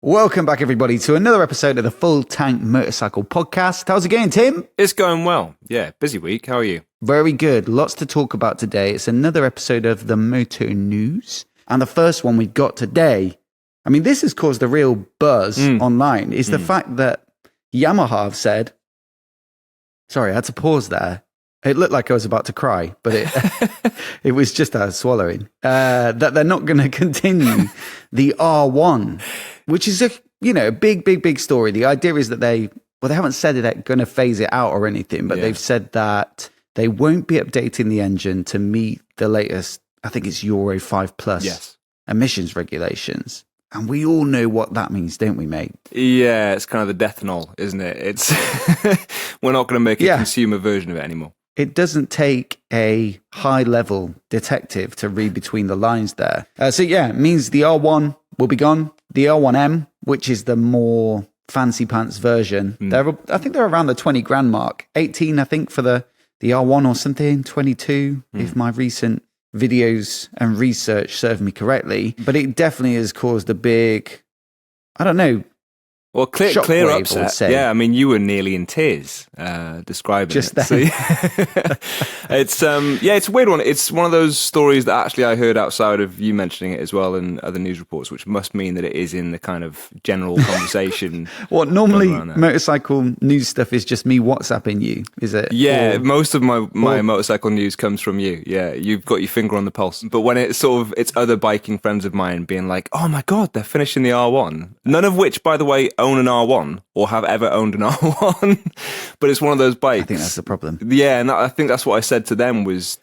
Welcome back, everybody, to another episode of the Full Tank Motorcycle Podcast. How's it going, Tim? It's going well. Yeah, busy week. How are you? Very good. Lots to talk about today. It's another episode of the Moto News. And the first one we've got today, I mean, this has caused a real buzz online, is the fact that Yamaha have said, sorry, I had to pause there. It looked like I was about to cry, but it was just swallowing, that they're not going to continue the R1, which is a big story. The idea is that they haven't said they're going to phase it out or anything, but they've said that they won't be updating the engine to meet the latest, I think it's Euro 5 plus emissions regulations. And we all know what that means, don't we, mate? Yeah, it's kind of the death knell, isn't it? It's we're not going to make a consumer version of it anymore. It doesn't take a high-level detective to read between the lines there. It means the R1 will be gone. The R1M, which is the more fancy pants version, I think they're around the 20 grand mark. 18, I think, for the R1 or something, 22, if my recent videos and research serve me correctly. But it definitely has caused a big, I don't know, well, clear upset. Yeah, I mean, you were nearly in tears describing just it. Then. It's it's a weird one. It's one of those stories that actually I heard outside of you mentioning it as well in other news reports, which must mean that it is in the kind of general conversation. What normally motorcycle news stuff is just me WhatsApping you, is it? Yeah, most of my motorcycle news comes from you. Yeah, you've got your finger on the pulse. But when it's it's other biking friends of mine being like, "Oh my god, they're finishing the R1," none of which, by the way, own an R1 or have ever owned an R1, but it's one of those bikes. I think that's the problem. Yeah, and I think that's what I said to them was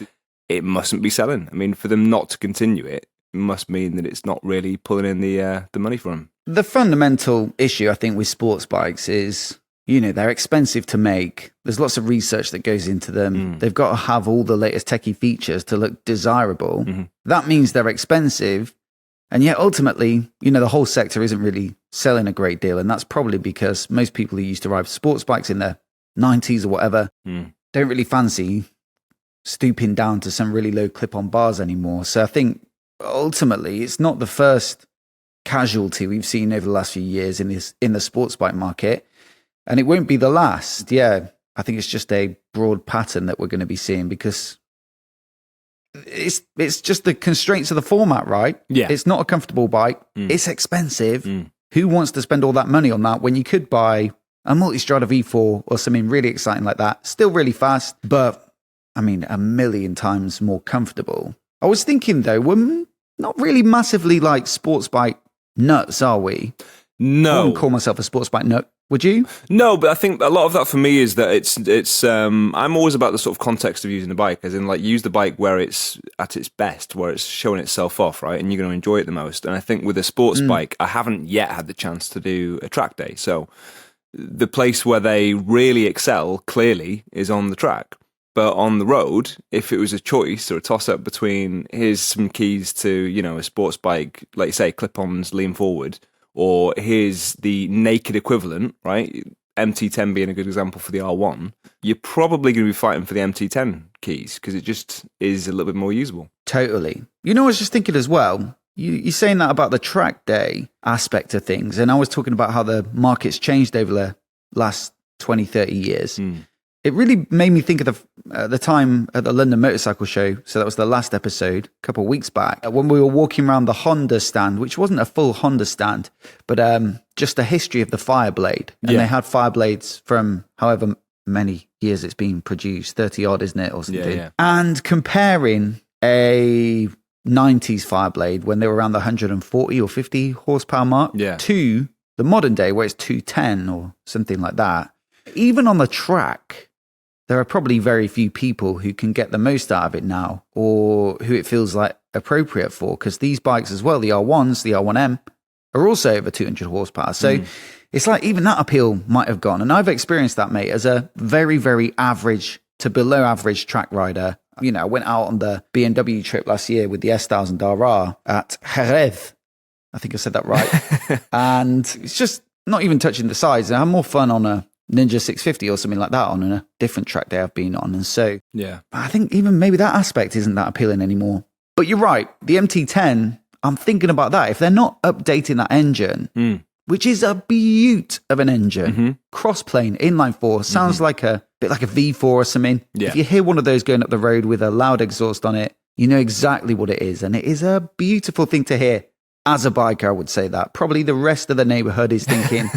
it mustn't be selling. I mean, for them not to continue it must mean that it's not really pulling in the money for them. The fundamental issue, I think, with sports bikes is, they're expensive to make. There's lots of research that goes into them. They've got to have all the latest techie features to look desirable. That means they're expensive. And yet, ultimately, the whole sector isn't really selling a great deal. And that's probably because most people who used to ride sports bikes in their 90s or whatever don't really fancy stooping down to some really low clip-on bars anymore. So I think, ultimately, it's not the first casualty we've seen over the last few years in the sports bike market. And it won't be the last. Yeah, I think it's just a broad pattern that we're going to be seeing because it's just the constraints of the format, right? Yeah. It's not a comfortable bike. It's expensive. Who wants to spend all that money on that when you could buy a Multistrada V4 or something really exciting like that? Still really fast, but I mean, a million times more comfortable. I was thinking though, we're not really massively like sports bike nuts, are we? No. I wouldn't call myself a sports bike nut. Would you? No, but I think a lot of that for me is that it's I'm always about the sort of context of using the bike, as in like use the bike where it's at its best, where it's showing itself off, right? And you're going to enjoy it the most. And I think with a sports bike, I haven't yet had the chance to do a track day. So the place where they really excel clearly is on the track. But on the road, if it was a choice or a toss-up between here's some keys to, a sports bike, like you say, clip-ons, lean forward, or here's the naked equivalent, right? MT10 being a good example for the R1, you're probably going to be fighting for the MT10 keys because it just is a little bit more usable. Totally. I was just thinking as well, you're saying that about the track day aspect of things, and I was talking about how the market's changed over the last 20, 30 years. It really made me think of the time at the London Motorcycle Show. So that was the last episode, a couple of weeks back, when we were walking around the Honda stand, which wasn't a full Honda stand, but just a history of the Fireblade. And they had Fireblades from however many years it's been produced, 30 odd, isn't it, or something? Yeah. And comparing a 90s Fireblade when they were around the 140 or 50 horsepower mark to the modern day where it's 210 or something like that. Even on the track, there are probably very few people who can get the most out of it now or who it feels like appropriate for, because these bikes as well, the R1s, the R1M, are also over 200 horsepower. So it's like even that appeal might have gone. And I've experienced that, mate, as a very, very average to below average track rider. I went out on the BMW trip last year with the S1000RR at Jerez. I think I said that right. And it's just not even touching the sides. I have more fun on a Ninja 650 or something like that on a different track day I've been on. And so I think even maybe that aspect isn't that appealing anymore. But you're right, the MT10, I'm thinking about that. If they're not updating that engine, which is a beaut of an engine. Cross-plane, inline-4, sounds like a bit like a V4 or something. Yeah. If you hear one of those going up the road with a loud exhaust on it, you know exactly what it is. And it is a beautiful thing to hear. As a biker, I would say that. Probably the rest of the neighborhood is thinking,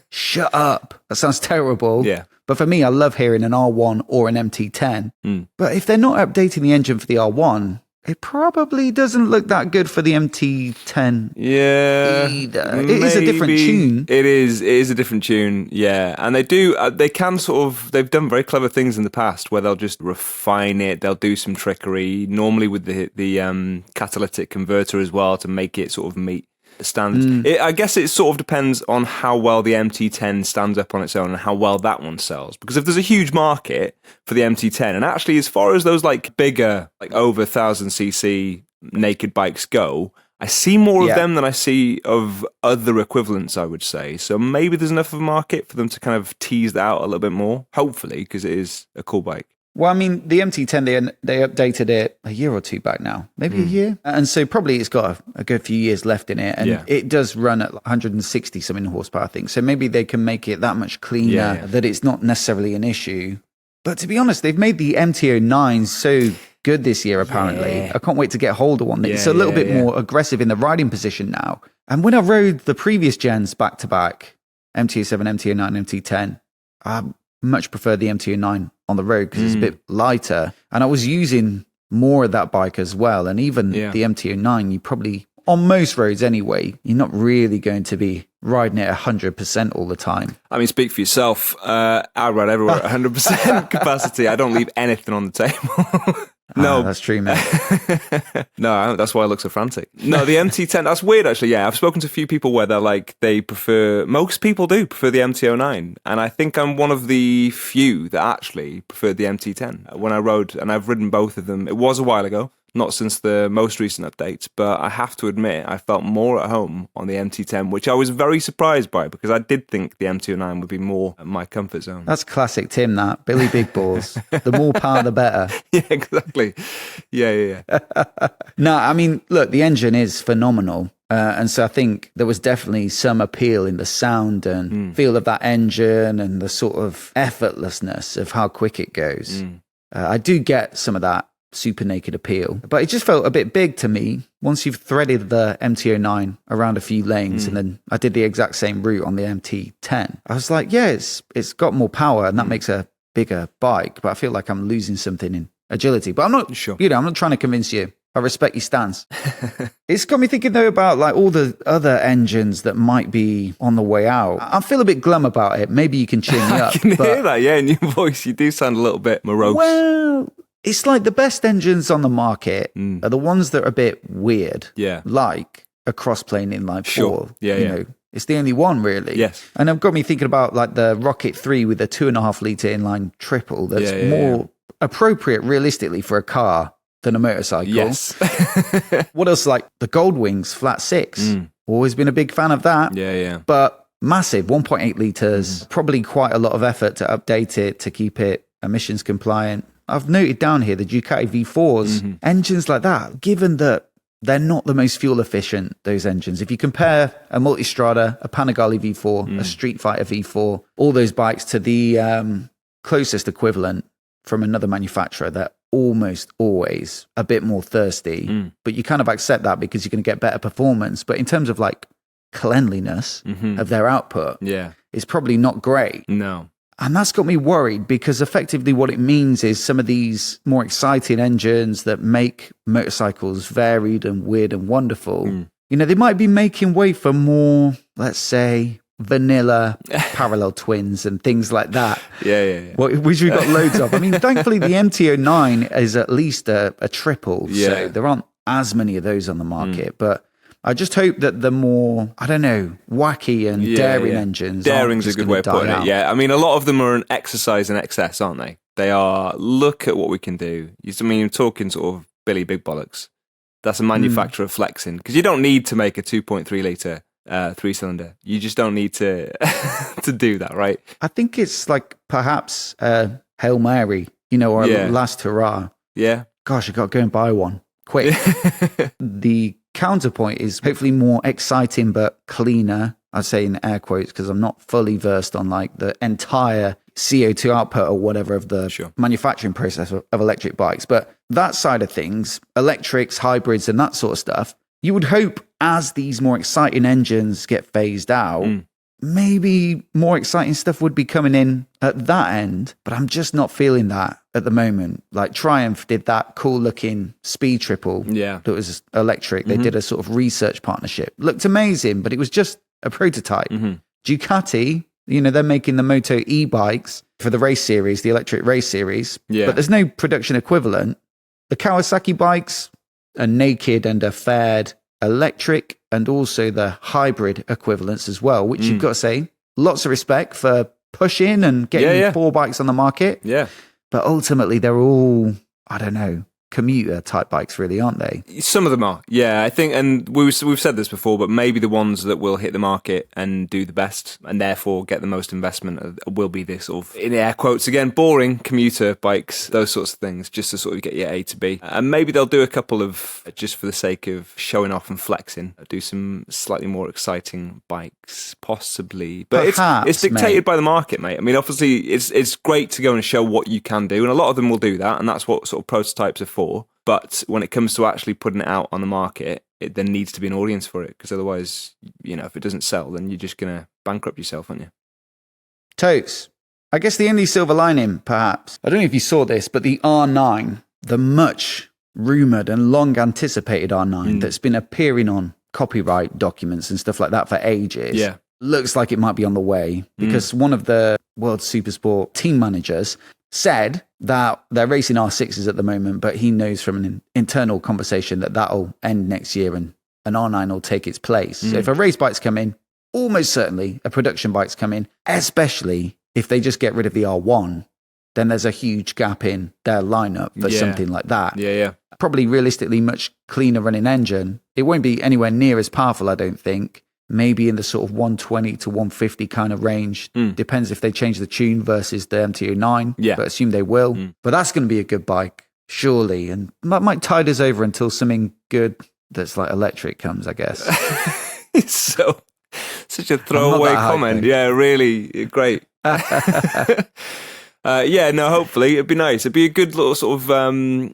shut up. That sounds terrible. Yeah. But for me, I love hearing an R1 or an MT10. But if they're not updating the engine for the R1, it probably doesn't look that good for the MT10 either. It is a different tune. It is a different tune, yeah. And they can sort of, they've done very clever things in the past where they'll just refine it, they'll do some trickery, normally with the catalytic converter as well to make it sort of meet standards. I guess it sort of depends on how well the MT10 stands up on its own and how well that one sells. Because if there's a huge market for the MT10, and actually as far as those like bigger, like over 1,000cc naked bikes go, I see more of them than I see of other equivalents, I would say. So maybe there's enough of a market for them to kind of tease that out a little bit more, hopefully, because it is a cool bike. Well, I mean, the MT10, they updated it a year or two back now, maybe a year. And so probably it's got a good few years left in it. And it does run at 160 something horsepower, I think. So maybe they can make it that much cleaner that it's not necessarily an issue. But to be honest, they've made the MT09 so good this year, apparently. I can't wait to get hold of one. It's a little bit more aggressive in the riding position now. And when I rode the previous gens back to back, MT07, MT09, MT10, I much prefer the MT09 on the road because it's a bit lighter. And I was using more of that bike as well. And even the MT09, you probably, on most roads anyway, you're not really going to be riding it 100% all the time. I mean, speak for yourself. I ride everywhere at 100% capacity. I don't leave anything on the table. No, that's true, man. No, that's why I look so frantic. No, the MT10, that's weird actually. Yeah, I've spoken to a few people where they're like, most people do prefer the MT09. And I think I'm one of the few that actually preferred the MT10 when I rode, and I've ridden both of them. It was a while ago, not since the most recent updates, but I have to admit, I felt more at home on the MT10, which I was very surprised by because I did think the MT09 would be more my comfort zone. That's classic Tim, that. Billy Big Balls. The more power, the better. Yeah, exactly. Yeah. No, I mean, look, the engine is phenomenal. And so I think there was definitely some appeal in the sound and feel of that engine and the sort of effortlessness of how quick it goes. I do get some of that super naked appeal, but it just felt a bit big to me once you've threaded the MT09 around a few lanes. And then I did the exact same route on the MT10. I was like, yeah, it's got more power and that makes a bigger bike, but I feel like I'm losing something in agility. But I'm not sure, I'm not trying to convince you. I respect your stance. It's got me thinking though about like all the other engines that might be on the way out. I feel a bit glum about it. Maybe you can cheer me up. I can hear that, in your voice. You do sound a little bit morose. Well, it's like the best engines on the market are the ones that are a bit weird. Yeah. Like a cross-plane inline 4. Yeah, you know, it's the only one really. Yes. And it got me thinking about like the Rocket 3 with a 2.5 litre inline triple that's more appropriate realistically for a car than a motorcycle. Yes. What else? Like the Goldwings Flat 6. Always been a big fan of that. Yeah. But massive, 1.8 litres, probably quite a lot of effort to update it, to keep it emissions compliant. I've noted down here the Ducati V4s, engines like that, given that they're not the most fuel efficient, those engines. If you compare a Multistrada, a Panigale V4, a Street Fighter V4, all those bikes to the closest equivalent from another manufacturer, they're almost always a bit more thirsty. But you kind of accept that because you're going to get better performance. But in terms of like cleanliness of their output, it's probably not great. No. And that's got me worried because effectively what it means is some of these more exciting engines that make motorcycles varied and weird and wonderful, you know, they might be making way for more, let's say, vanilla parallel twins and things like that. Yeah. Which we've got loads of. I mean, thankfully the MT09 is at least a triple. So there aren't as many of those on the market. But I just hope that the more, I don't know, wacky and daring engines. Daring's a good way of putting it. Yeah, I mean, a lot of them are an exercise in excess, aren't they? They are, look at what we can do. I mean, you're talking sort of Billy Big Bollocks. That's a manufacturer flexing. Because you don't need to make a 2.3 litre 3-cylinder. You just don't need to to do that, right? I think it's like perhaps Hail Mary, you know, or a last hurrah. Yeah. Gosh, I got to go and buy one. Quick. The counterpoint is hopefully more exciting but cleaner I say in air quotes because I'm not fully versed on like the entire CO2 output or whatever of the manufacturing process of electric bikes. But that side of things, electrics, hybrids, and that sort of stuff, you would hope as these more exciting engines get phased out, maybe more exciting stuff would be coming in at that end. But I'm just not feeling that at the moment. Like Triumph did that cool looking speed triple that was electric. They did a sort of research partnership. Looked amazing, but it was just a prototype. Ducati, they're making the Moto e-bikes for the race series, the electric race series, but there's no production equivalent. The Kawasaki bikes are naked and are fared electric, and also the hybrid equivalents as well, which you've got to say, lots of respect for pushing and getting 4 bikes on the market. Yeah. But ultimately, they're all, I don't know, commuter type bikes, really, aren't they? Some of them are, yeah. I think, and we've said this before, but maybe the ones that will hit the market and do the best, and therefore get the most investment, will be this sort of, in air quotes again, boring commuter bikes, those sorts of things, just to sort of get your A to B. And maybe they'll do a couple of, just for the sake of showing off and flexing, do some slightly more exciting bikes, possibly. But perhaps, it's dictated by the market, mate. I mean, obviously, it's great to go and show what you can do, and a lot of them will do that, and that's what sort of prototypes are for. But when it comes to actually putting it out on the market, there needs to be an audience for it, because otherwise, if it doesn't sell, then you're just going to bankrupt yourself, aren't you? Totes. I guess the only silver lining, perhaps, I don't know if you saw this, but the R9, the much rumoured and long anticipated R9 that's been appearing on copyright documents and stuff like that for ages, looks like it might be on the way, because one of the World Supersport team managers said that they're racing R6s at the moment, but he knows from an internal conversation that that'll end next year and an R9 will take its place. So if a race bike's come in, almost certainly a production bike's come in, especially if they just get rid of the R1, then there's a huge gap in their lineup for something like that. Probably realistically much cleaner running engine. It won't be anywhere near as powerful, I don't think. Maybe in the sort of 120 to 150 kind of range. Depends if they change the tune versus the MT-09. But assume they will. But that's going to be a good bike, surely. And that might tide us over until something good that's like electric comes, I guess. It's such a throwaway comment. Yeah, really great. Hopefully it'd be nice. It'd be a good little sort of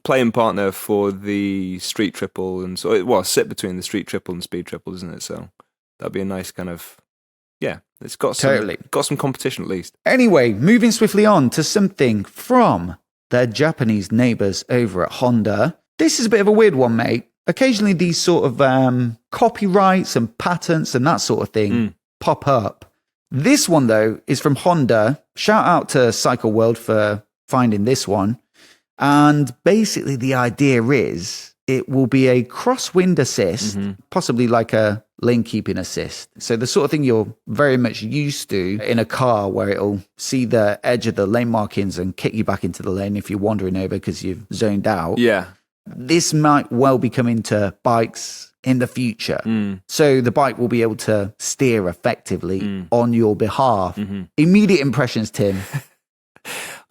playing partner for the street triple, and so sit between the street triple and speed triple, isn't it? So that'd be a nice kind of, it's got some competition at least. Anyway, moving swiftly on to something from their Japanese neighbours over at Honda. This is a bit of a weird one, mate. Occasionally these sort of copyrights and patents and that sort of thing pop up. This one, though, is from Honda. Shout out to Cycle World for finding this one. And basically the idea is it will be a crosswind assist, possibly like a lane keeping assist. So the sort of thing you're very much used to in a car, where it'll see the edge of the lane markings and kick you back into the lane if you're wandering over because you've zoned out. Yeah. This might well be coming to bikes in the future. So the bike will be able to steer effectively on your behalf. Immediate impressions, Tim.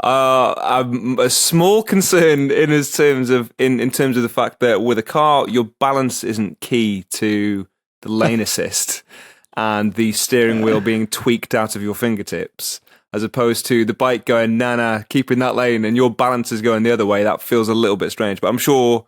I'm a small concern in terms of the fact that with a car, your balance isn't key to the lane assist and the steering wheel being tweaked out of your fingertips, as opposed to the bike going, nah, keeping that lane, and your balance is going the other way. That feels a little bit strange, but I'm sure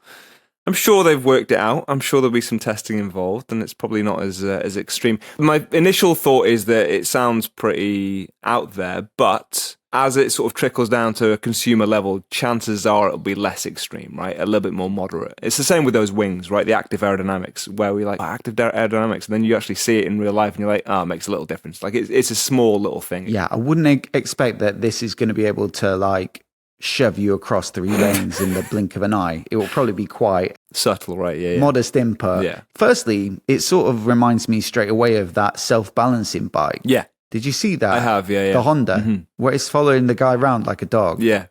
they've worked it out. I'm sure there'll be some testing involved, and it's probably not as extreme. My initial thought is that it sounds pretty out there, but as it sort of trickles down to a consumer level, chances are it'll be less extreme, right? A little bit more moderate. It's the same with those wings, right? The active aerodynamics, where we like active aerodynamics, and then you actually see it in real life, and you're like, it makes a little difference. Like it's a small little thing. Yeah, I wouldn't expect that this is going to be able to like shove you across 3 lanes in the blink of an eye. It will probably be quite subtle, right? Yeah. Modest input. Yeah. Firstly, it sort of reminds me straight away of that self-balancing bike. Yeah. Did you see that? I have, yeah. The Honda, where it's following the guy around like a dog. Yeah.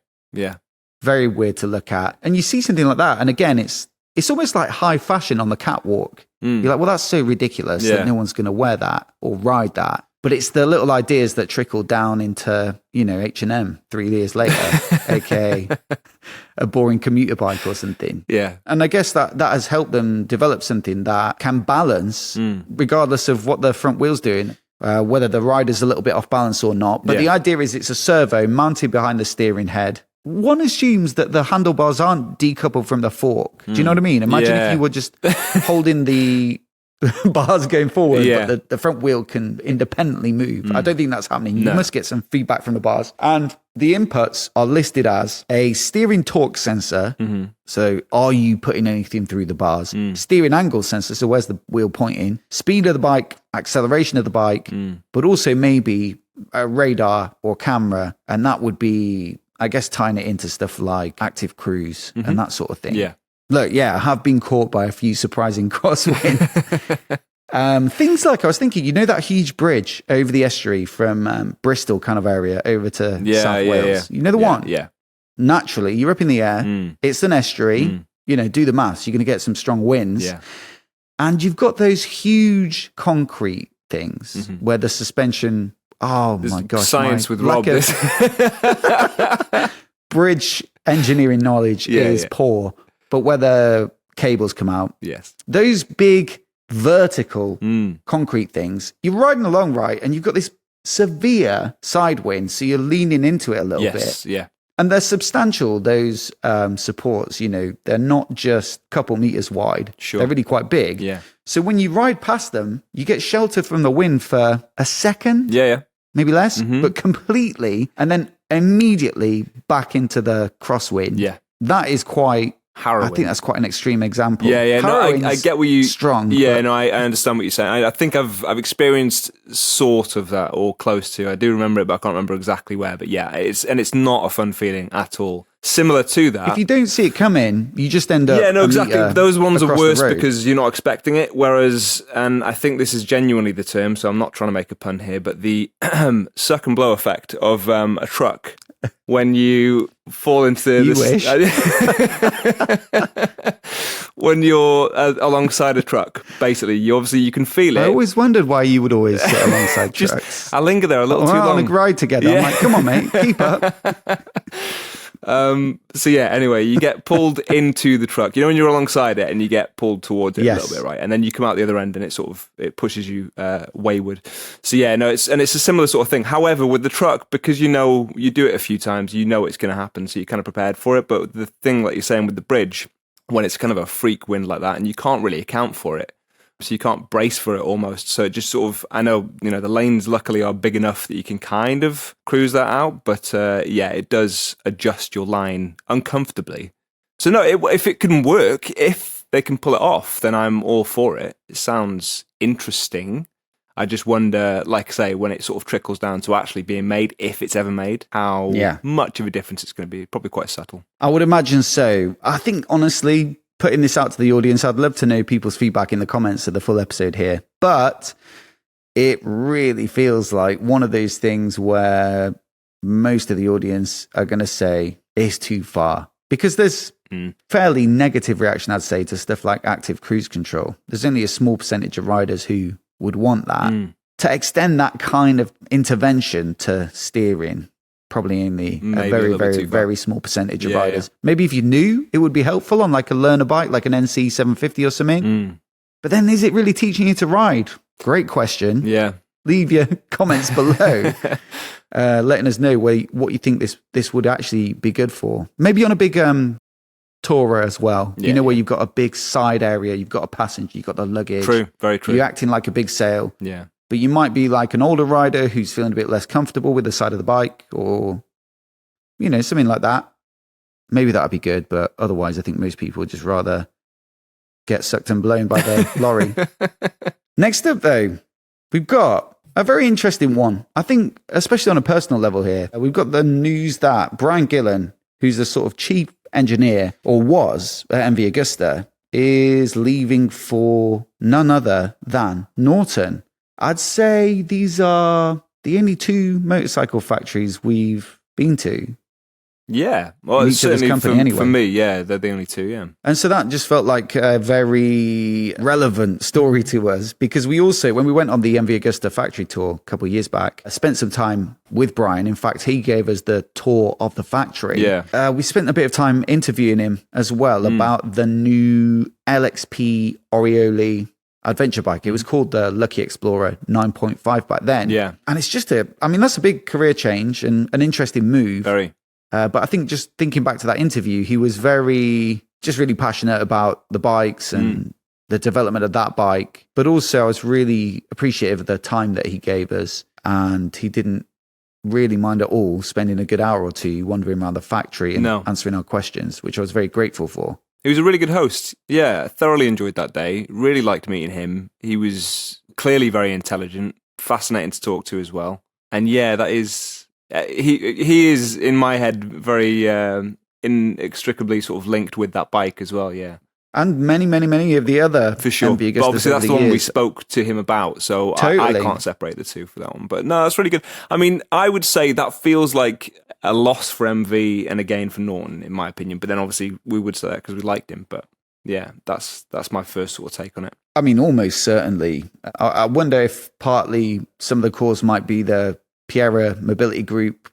Very weird to look at. And you see something like that, and again, it's almost like high fashion on the catwalk. You're like, well, that's so ridiculous that no one's going to wear that or ride that. But it's the little ideas that trickle down into, H&M 3 years later, aka a boring commuter bike or something. Yeah. And I guess that has helped them develop something that can balance, regardless of what the front wheel's doing, whether the rider's a little bit off balance or not. But the idea is it's a servo mounted behind the steering head. One assumes that the handlebars aren't decoupled from the fork. Do you know what I mean? Imagine if you were just holding the bars going forward, but the front wheel can independently move. I don't think that's happening. You must get some feedback from the bars. And the inputs are listed as a steering torque sensor. So are you putting anything through the bars? Steering angle sensor. So where's the wheel pointing? Speed of the bike, acceleration of the bike, but also maybe a radar or camera. And that would be, I guess, tying it into stuff like active cruise and that sort of thing. Yeah. Look, I have been caught by a few surprising crosswind. Things like, I was thinking, that huge bridge over the estuary from Bristol kind of area over to South Wales? You know the one? Yeah. Naturally, you're up in the air. It's an estuary. Do the maths. You're going to get some strong winds. Yeah. And you've got those huge concrete things where the suspension... Oh, my gosh. Science with Rob. Bridge engineering knowledge is poor. But where the cables come out, those big vertical concrete things, you're riding along, right? And you've got this severe side wind, so you're leaning into it a little bit. Yeah. And they're substantial, those supports, they're not just a couple meters wide. Sure. They're really quite big. Yeah. So when you ride past them, you get shelter from the wind for a second. Yeah. Maybe less, but completely, and then immediately back into the crosswind. Yeah. That is quite harrowing. I think that's quite an extreme example. Yeah. No, I get what you... Strong. Yeah, no, I understand what you're saying. I think I've experienced sort of that, or close to. I do remember it, but I can't remember exactly where. But yeah, it's not a fun feeling at all. Similar to that. If you don't see it coming, you just end up... Yeah, no, exactly. Those ones are worse the because you're not expecting it. Whereas, and I think this is genuinely the term, so I'm not trying to make a pun here, but the suck and blow effect of a truck when you fall into you this... wish. When you're alongside a truck, basically, you can feel it. I always wondered why you would always sit alongside trucks. I linger there a little too long. long. On a ride together. Yeah. I'm like, come on, mate, keep up. So yeah, anyway, you get pulled into the truck. When you're alongside it and you get pulled towards it a little bit, right? And then you come out the other end and it pushes you wayward. So yeah, no, it's a similar sort of thing. However, with the truck, because you do it a few times, it's going to happen, so you're kind of prepared for it. But the thing, like you're saying with the bridge, when it's kind of a freak wind like that and you can't really account for it, so you can't brace for it almost. So it just sort of, I know, the lanes luckily are big enough that you can kind of cruise that out. But it does adjust your line uncomfortably. So no, if it can work, if they can pull it off, then I'm all for it. It sounds interesting. I just wonder, like I say, when it sort of trickles down to actually being made, if it's ever made, how much of a difference it's going to be. Probably quite subtle. I would imagine so. I think, honestly, putting this out to the audience, I'd love to know people's feedback in the comments of the full episode here. But it really feels like one of those things where most of the audience are going to say it's too far. Because there's fairly negative reaction, I'd say, to stuff like active cruise control. There's only a small percentage of riders who would want that. To extend that kind of intervention to steering, probably only a very, very, very small percentage of riders. Yeah. Maybe if you knew, it would be helpful on like a learner bike, like an NC 750 or something. But then is it really teaching you to ride? Great question. Yeah. Leave your comments below, letting us know what you think this would actually be good for. Maybe on a big tourer as well. Where you've got a big side area, you've got a passenger, you've got the luggage. True, very true. You're acting like a big sail. Yeah. But you might be like an older rider who's feeling a bit less comfortable with the side of the bike or, something like that. Maybe that would be good. But otherwise, I think most people would just rather get sucked and blown by the lorry. Next up, though, we've got a very interesting one. I think, especially on a personal level here, we've got the news that Brian Gillen, who's the sort of chief engineer or was at MV Agusta, is leaving for none other than Norton. I'd say these are the only two motorcycle factories we've been to Yeah, well, in it's each other's certainly company anyway. For me, yeah, they're the only two, yeah. And so that just felt like a very relevant story to us, because we also, when we went on the MV Agusta factory tour a couple of years back, I spent some time with Brian. In fact, he gave us the tour of the factory. Yeah. We spent a bit of time interviewing him as well about the new LXP Oriole adventure bike. It was called the Lucky Explorer 9.5 back then. Yeah. And it's just that's a big career change and an interesting move. Very. But I think just thinking back to that interview, he was really passionate about the bikes and the development of that bike. But also I was really appreciative of the time that he gave us. And he didn't really mind at all spending a good hour or two wandering around the factory and answering our questions, which I was very grateful for. He was a really good host. Yeah, thoroughly enjoyed that day. Really liked meeting him. He was clearly very intelligent, fascinating to talk to as well. And yeah, that is... He is, in my head, very inextricably sort of linked with that bike as well, yeah. And many of the other for sure. MV Agustas, but obviously, that's the one years. we spoke to him about, so Totally. I can't separate the two for that one. But no, that's really good. I mean, I would say that feels like a loss for MV and a gain for Norton, in my opinion. But then obviously we would say that because we liked him. But yeah, that's my first sort of take on it. I mean, almost certainly. I wonder if partly some of the cause might be the Piera Mobility Group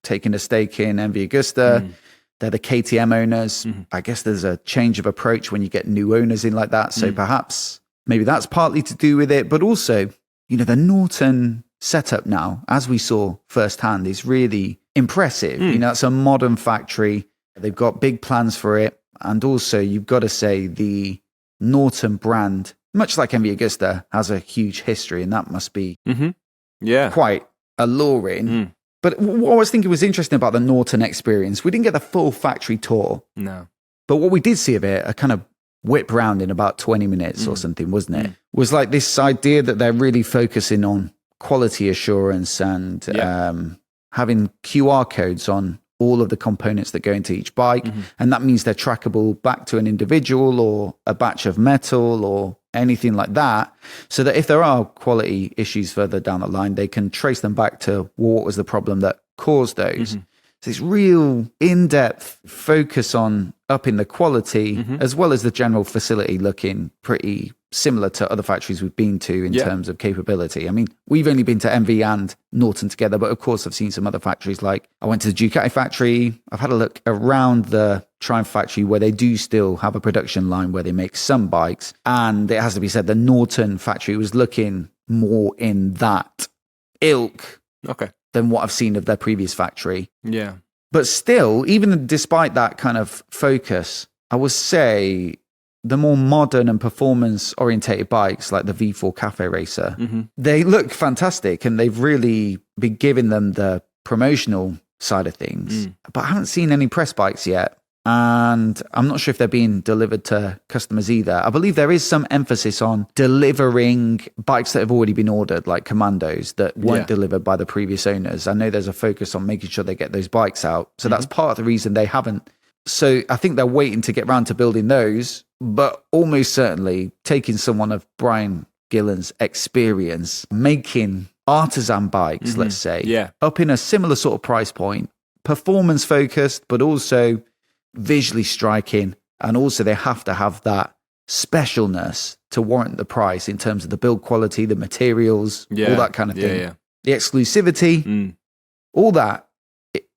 taking a stake in MV Agusta. They're the KTM owners. I guess there's a change of approach when you get new owners in like that. So perhaps maybe that's partly to do with it. But also, the Norton setup now, as we saw firsthand, is really impressive. It's a modern factory. They've got big plans for it. And also, you've got to say the Norton brand, much like MV Agusta, has a huge history, and that must be quite alluring. But what I was thinking was interesting about the Norton experience, we didn't get the full factory tour. No. But what we did see of it, a kind of whip round in about 20 minutes or something, wasn't it? Was like this idea that they're really focusing on quality assurance and having QR codes on all of the components that go into each bike. And that means they're trackable back to an individual or a batch of metal or anything like that, so that if there are quality issues further down the line, they can trace them back to what was the problem that caused those. So it's real in-depth focus on upping the quality as well as the general facility looking pretty similar to other factories we've been to in terms of capability. I mean, we've only been to MV and Norton together, but of course I've seen some other factories. Like I went to the Ducati factory. I've had a look around the Triumph factory where they do still have a production line where they make some bikes. And it has to be said, the Norton factory was looking more in that ilk than what I've seen of their previous factory. Yeah. But still, even despite that kind of focus, I would say the more modern and performance-orientated bikes like the V4 Cafe Racer, they look fantastic, and they've really been giving them the promotional side of things. But I haven't seen any press bikes yet, and I'm not sure if they're being delivered to customers either. I believe there is some emphasis on delivering bikes that have already been ordered, like Commandos, that weren't delivered by the previous owners. I know there's a focus on making sure they get those bikes out. So that's part of the reason they haven't. So I think they're waiting to get around to building those, but almost certainly taking someone of Brian Gillen's experience, making artisan bikes, let's say, up in a similar sort of price point, performance focused, but also visually striking. And also they have to have that specialness to warrant the price in terms of the build quality, the materials, all that kind of thing. The exclusivity, all that.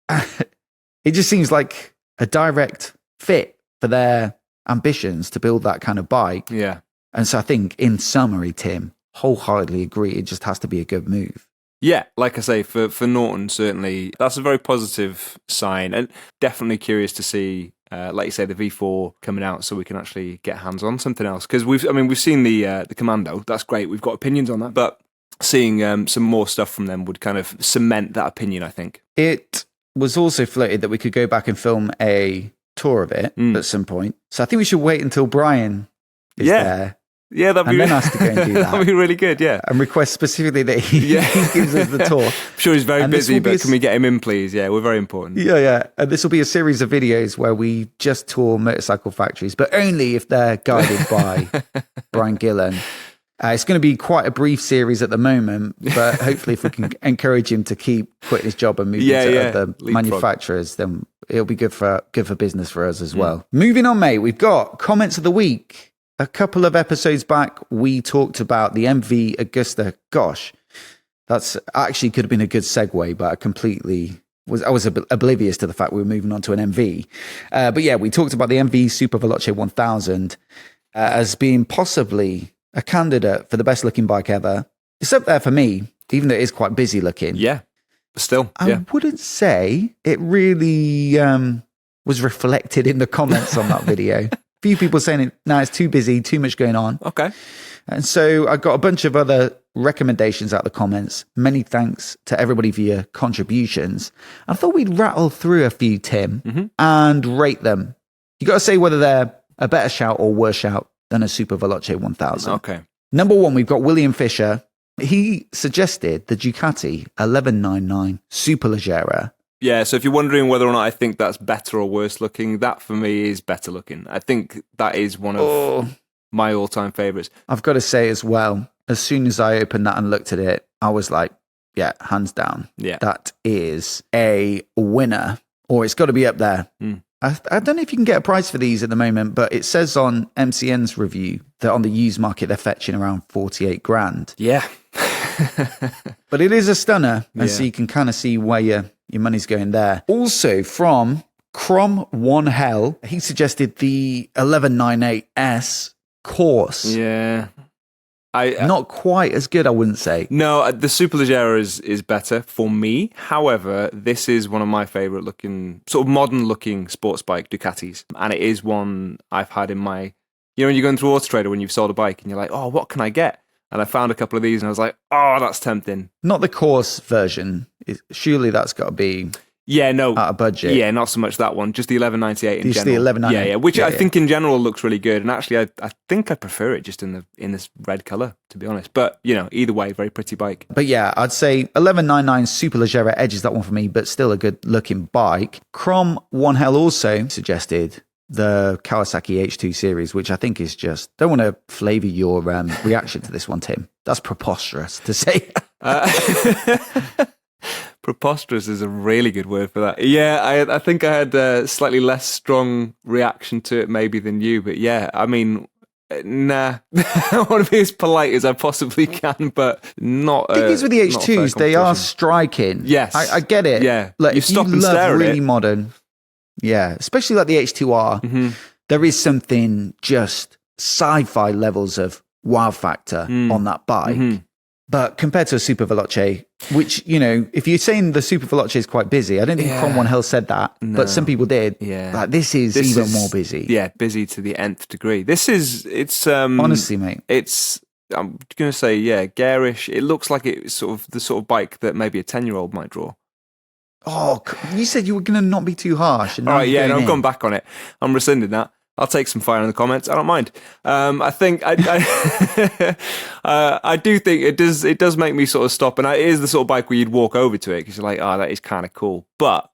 It just seems like a direct fit for their ambitions to build that kind of bike. Yeah. And so I think in summary, Tim, wholeheartedly agree. It just has to be a good move. Yeah, like I say, for Norton, certainly, that's a very positive sign, and definitely curious to see, like you say, the V4 coming out so we can actually get hands on something else. Because we've seen the Commando, that's great, we've got opinions on that, but seeing some more stuff from them would kind of cement that opinion, I think. It was also floated that we could go back and film a tour of it at some point. So I think we should wait until Brian is there. Yeah, that'd be then us to go and do that. That'd be really good, yeah. And request specifically that he gives us the tour. I'm sure he's very busy, but can we get him in, please? Yeah, we're very important. Yeah. And this will be a series of videos where we just tour motorcycle factories, but only if they're guided by Brian Gillen. It's going to be quite a brief series at the moment, but hopefully if we can encourage him to keep quitting his job and move into other manufacturers, then it'll be good for business for us as well. Moving on, mate, we've got comments of the week. A couple of episodes back, we talked about the MV Agusta. Gosh, that's actually could have been a good segue, but I was oblivious to the fact we were moving on to an MV. But yeah, we talked about the MV Super Veloce 1000 as being possibly a candidate for the best looking bike ever. It's up there for me, even though it is quite busy looking. Yeah, still. I wouldn't say it really was reflected in the comments on that video. Few people saying it's too busy, too much going on. Okay. And so I got a bunch of other recommendations out of the comments. Many thanks to everybody for your contributions. I thought we'd rattle through a few, Tim, and rate them. You got to say whether they're a better shout or worse shout than a Super Veloce 1000. Okay. Number 1, we've got William Fisher. He suggested the Ducati 1199 Superleggera. Yeah, so if you're wondering whether or not I think that's better or worse looking, that for me is better looking. I think that is one of my all-time favourites. I've got to say as well, as soon as I opened that and looked at it, I was like, yeah, hands down. Yeah. That is a winner, or it's got to be up there. I don't know if you can get a price for these at the moment, but it says on MCN's review that on the used market, they're fetching around 48 grand. Yeah. But it is a stunner, and so you can kind of see where your money's going there. Also from Crom One Hell, he suggested the 1198S course. Yeah. Not quite as good, I wouldn't say. No, the Superleggera is better for me. However, this is one of my favourite looking, sort of modern looking sports bike Ducatis. And it is one I've had in my, when you're going through Auto Trader when you've sold a bike and you're like, oh, what can I get? And I found a couple of these and I was like, oh, that's tempting. Not the course version. Surely that's got to be out of budget. Yeah, not so much that one. Just the 1198 in general. Just the 1198. Yeah, which I think in general looks really good. And actually, I think I prefer it just in this red colour, to be honest. But, either way, very pretty bike. But yeah, I'd say 1199 Superleggera edges that one for me, but still a good looking bike. Crom One Hell also suggested the Kawasaki H2 series, which I think is just, don't want to flavour your reaction to this one, Tim. That's preposterous to say. Preposterous is a really good word for that. Yeah, I think I had a slightly less strong reaction to it maybe than you, but yeah, I mean, nah. I want to be as polite as I possibly can, but not. The thing is with the H2s, they are striking. Yes. I get it. Yeah. Like, if you love really modern, yeah, especially like the H2R, there is something just sci-fi levels of wow factor on that bike. But compared to a Super Veloce, which, if you're saying the Super Veloce is quite busy, I don't think Crom One Hill said that, but some people did. Yeah. Like, this is even more busy. Yeah, busy to the nth degree. It's honestly, mate. I'm going to say, garish. It looks like it's sort of the sort of bike that maybe a 10-year-old might draw. Oh, you said you were going to not be too harsh. All right, I've gone back on it. I'm rescinding that. I'll take some fire in the comments. I don't mind. I think I do think it does make me sort of stop, and it is the sort of bike where you'd walk over to it because you're like, oh, that is kind of cool. But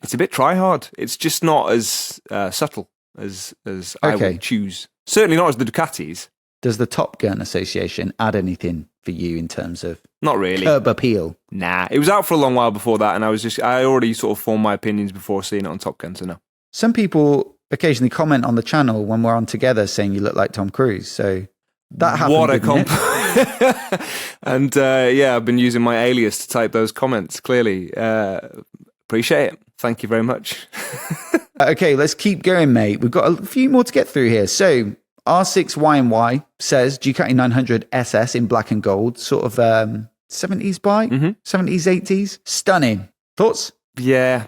it's a bit try hard. It's just not as subtle as I would choose. Certainly not as the Ducatis. Does the Top Gun Association add anything for you in terms of not really curb appeal? Nah, it was out for a long while before that, and I already sort of formed my opinions before seeing it on Top Gun. So no. Some people occasionally comment on the channel when we're on together saying you look like Tom Cruise. So that happened. What a compliment. And I've been using my alias to type those comments, clearly. Appreciate it. Thank you very much. Okay, let's keep going, mate. We've got a few more to get through here. So R6YY says Ducati 900 SS in black and gold, sort of 70s bike, 70s, 80s. Stunning. Thoughts? Yeah.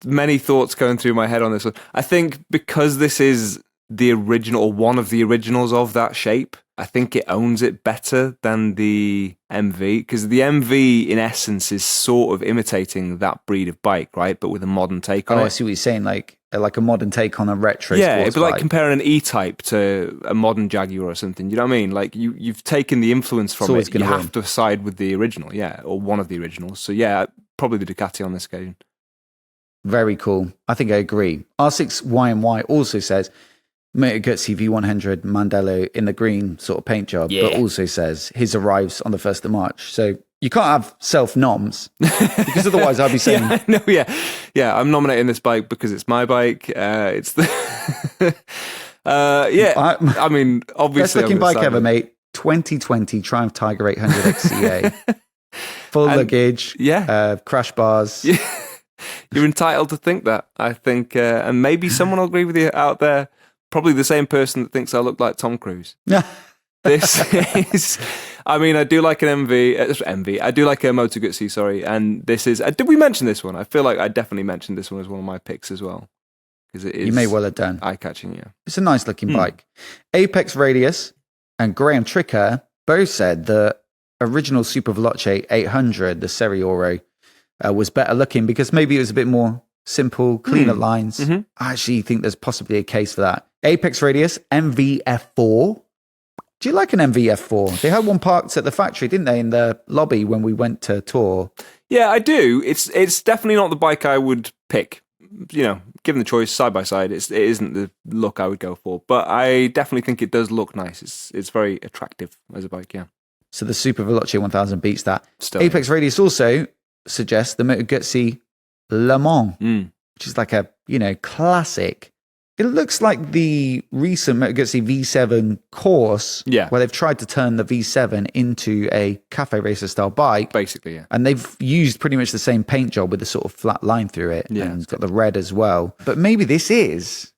Many thoughts going through my head on this one. I think because this is the original, or one of the originals of that shape, I think it owns it better than the MV, because the MV in essence is sort of imitating that breed of bike, right? But with a modern take on it. I see what you're saying, like a modern take on a retro sports it'd be like bike. comparing an E-Type to a modern Jaguar or something. You know what I mean? Like you've taken the influence from it. You have to side with the original, or one of the originals. So probably the Ducati on this occasion. Very cool. I think I agree. R6YY also says Moto Guzzi V100 Mandello in the green sort of paint job, but also says his arrives on the 1st of March. So Yeah. You can't have self-noms because otherwise I'd be saying... Yeah, I'm nominating this bike because it's my bike. It's the... I mean, obviously... Best looking bike ever, mate. 2020 Triumph Tiger 800 XCA. Full luggage, crash bars. Yeah. You're entitled to think that, I think. And maybe someone will agree with you out there. Probably the same person that thinks I look like Tom Cruise. This is... I mean, I do like an MV. I do like a Moto Guzzi, sorry. And this is... did we mention this one? I feel like I definitely mentioned this one as one of my picks as well. Because it is... You may well have done. Eye-catching, yeah. It's a nice looking bike. Apex Radius and Graham Tricker both said the original Super Veloce 800, the Serie Oro, was better looking because maybe it was a bit more simple, cleaner lines. I actually think there's possibly a case for that. Apex Radius, MVF4. Do you like an MVF4? They had one parked at the factory, didn't they, in the lobby when we went to tour? Yeah, I do. It's definitely not the bike I would pick. You know, given the choice side by side, it isn't the look I would go for. But I definitely think it does look nice. It's very attractive as a bike, yeah. So the Super Veloce 1000 beats that. Still, Apex Radius also suggests the Moto Guzzi Le Mans, which is like a, classic. It looks like the recent Moto Guzzi V7 course, where they've tried to turn the V7 into a cafe racer style bike. Basically, yeah. And they've used pretty much the same paint job with the sort of flat line through it. Yeah. And it's got the red as well. But maybe this is,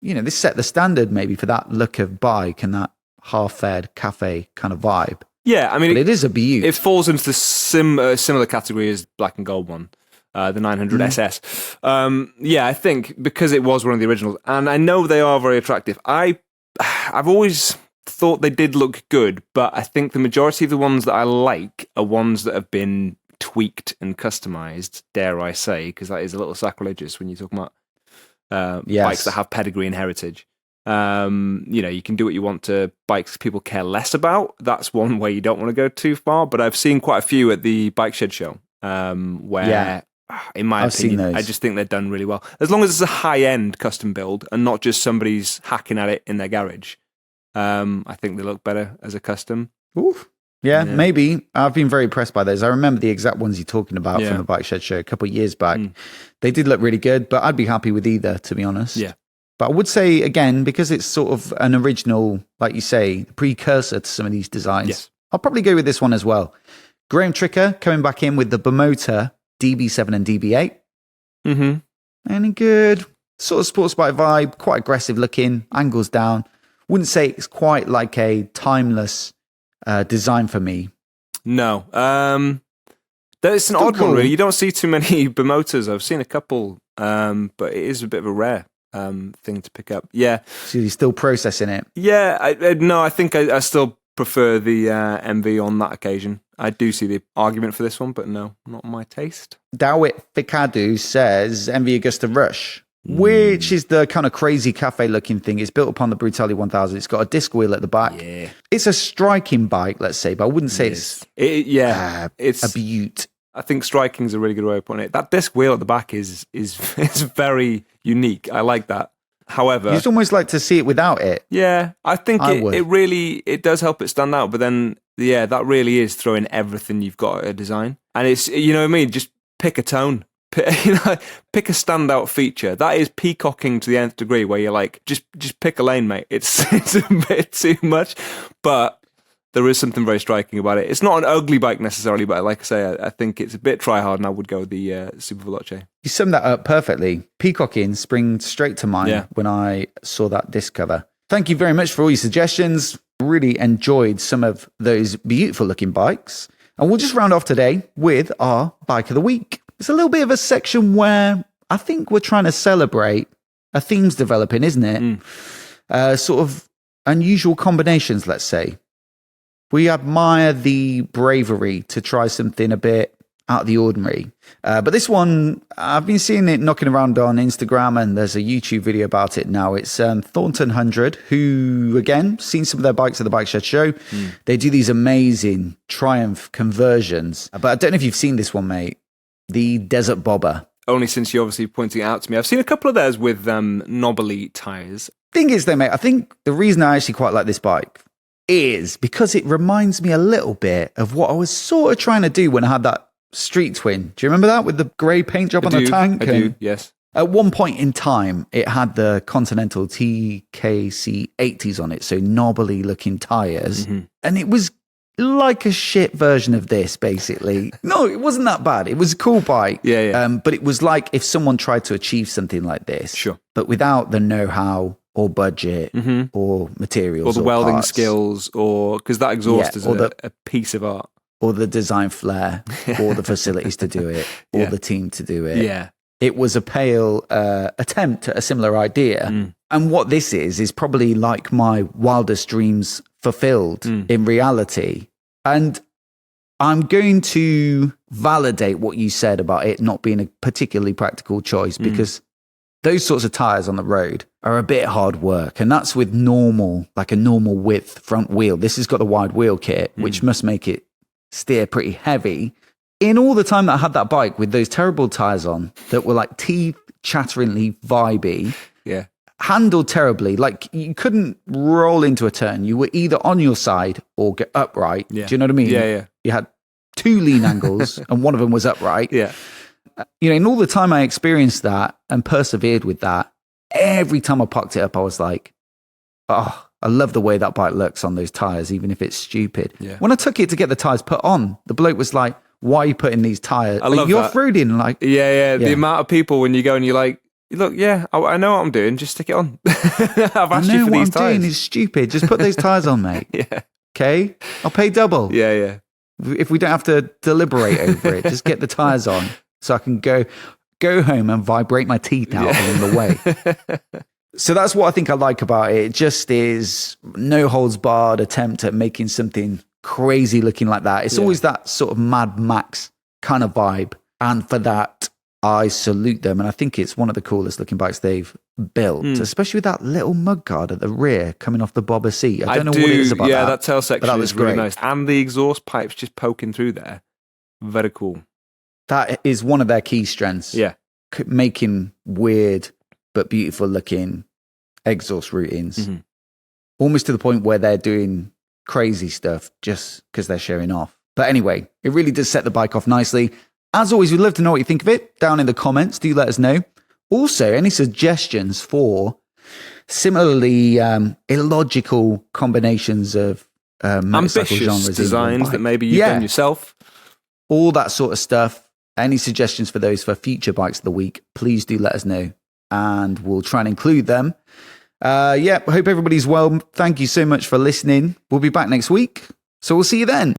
this set the standard maybe for that look of bike and that half-fed cafe kind of vibe. Yeah, I mean... But it is a beaut. It falls into the similar category as Black and Gold one. The 900 SS. I think because it was one of the originals, and I know they are very attractive. I've always thought they did look good, but I think the majority of the ones that I like are ones that have been tweaked and customized, dare I say, because that is a little sacrilegious when you talk about bikes that have pedigree and heritage. You can do what you want to bikes people care less about. That's one way you don't want to go too far, but I've seen quite a few at the Bike Shed show where... In my opinion, I just think they're done really well. As long as it's a high-end custom build and not just somebody's hacking at it in their garage, I think they look better as a custom. Oof. Yeah, maybe. I've been very impressed by those. I remember the exact ones you're talking about from the Bike Shed show a couple of years back. They did look really good, but I'd be happy with either, to be honest. Yeah. But I would say, again, because it's sort of an original, like you say, the precursor to some of these designs, I'll probably go with this one as well. Graham Tricker coming back in with the Bermotor DB7 and DB8. Any good sort of sports bike vibe, quite aggressive looking, angles down. Wouldn't say it's quite like a timeless design for me. No. It's an odd one, really. You don't see too many Bermotors. I've seen a couple, but it is a bit of a rare thing to pick up. Yeah. So you're still processing it? Yeah. I think I still prefer the MV on that occasion. I do see the argument for this one, but no, not my taste. Dawit Fikadu says MV Augusta Rush, which is the kind of crazy cafe looking thing. It's built upon the Brutali 1000. It's got a disc wheel at the back. Yeah. It's a striking bike, let's say, but I wouldn't say it's a beaut. I think striking is a really good way of putting it. That disc wheel at the back is very unique. I like that. However, you'd almost like to see it without it. Yeah, I think it really does help it stand out. But then, that really is throwing everything you've got at a design, and it's what I mean. Just pick a tone, pick a standout feature. That is peacocking to the nth degree. Where you're like, just pick a lane, mate. It's a bit too much, but there is something very striking about it. It's not an ugly bike necessarily, but like I say, I think it's a bit try hard, and I would go with the Super Veloce. You summed that up perfectly. Peacocking springs straight to mind when I saw that disc cover. Thank you very much for all your suggestions. Really enjoyed some of those beautiful looking bikes. And we'll just round off today with our Bike of the Week. It's a little bit of a section where I think we're trying to celebrate a theme's developing, isn't it? Sort of unusual combinations, let's say. We admire the bravery to try something a bit out of the ordinary. But this one, I've been seeing it knocking around on Instagram, and there's a YouTube video about it now. It's Thornton 100, who, again, seen some of their bikes at the Bike Shed show. They do these amazing Triumph conversions. But I don't know if you've seen this one, mate. The Desert Bobber. Only since you're obviously pointing it out to me. I've seen a couple of theirs with knobbly tyres. Thing is, though, mate, I think the reason I actually quite like this bike is because it reminds me a little bit of what I was sort of trying to do when I had that Street Twin. Do you remember that with the grey paint job on the tank? I do, yes. At one point in time, it had the Continental TKC 80s on it, so knobbly looking tyres. Mm-hmm. And it was like a shit version of this, basically. No, it wasn't that bad. It was a cool bike. Yeah. But it was like if someone tried to achieve something like this, sure, but without the know-how or budget or materials or the welding parts. skills, or because that exhaust is a piece of art, or the design flair, or the facilities to do it, or the team to do it. Yeah, it was a pale attempt at a similar idea. And what this is probably like my wildest dreams fulfilled in reality. And I'm going to validate what you said about it not being a particularly practical choice, because those sorts of tires on the road are a bit hard work. And that's with a normal width front wheel. This has got the wide wheel kit, which must make it steer pretty heavy. In all the time that I had that bike with those terrible tires on that were like teeth chatteringly vibey, handled terribly, like you couldn't roll into a turn. You were either on your side or get upright. Do you know what I mean? Yeah. You had two lean angles and one of them was upright. Yeah. You know, in all the time I experienced that and persevered with that, every time I parked it up, I was like, oh, I love the way that bike looks on those tires, even if it's stupid. Yeah. When I took it to get the tires put on, the bloke was like, why are you putting these tires? I love you're that. fruiting. Like, yeah. The amount of people when you go and you're like, look, I know what I'm doing. Just stick it on. I've asked you for these tires. What I'm doing is stupid. Just put those tires on, mate. Yeah. Okay? I'll pay double. Yeah. If we don't have to deliberate over it, just get the tires on so I can go home and vibrate my teeth out along the way. So that's what I think I like about it. It just is no holds barred attempt at making something crazy looking like that. It's always that sort of Mad Max kind of vibe. And for that, I salute them. And I think it's one of the coolest looking bikes they've built, especially with that little mudguard at the rear coming off the bobber seat. I don't know what it is about that. Yeah, that tail section that is really nice. And the exhaust pipes just poking through there. Very cool. That is one of their key strengths. Yeah. Making weird but beautiful looking exhaust routings. Almost to the point where they're doing crazy stuff just because they're showing off. But anyway, it really does set the bike off nicely. As always, we'd love to know what you think of it. Down in the comments, do let us know. Also, any suggestions for similarly illogical combinations of motorcycle genres, designs that maybe you've done yourself, all that sort of stuff. Any suggestions for those for future bikes of the week, please do let us know and we'll try and include them. I hope everybody's well. Thank you so much for listening. We'll be back next week, so we'll see you then.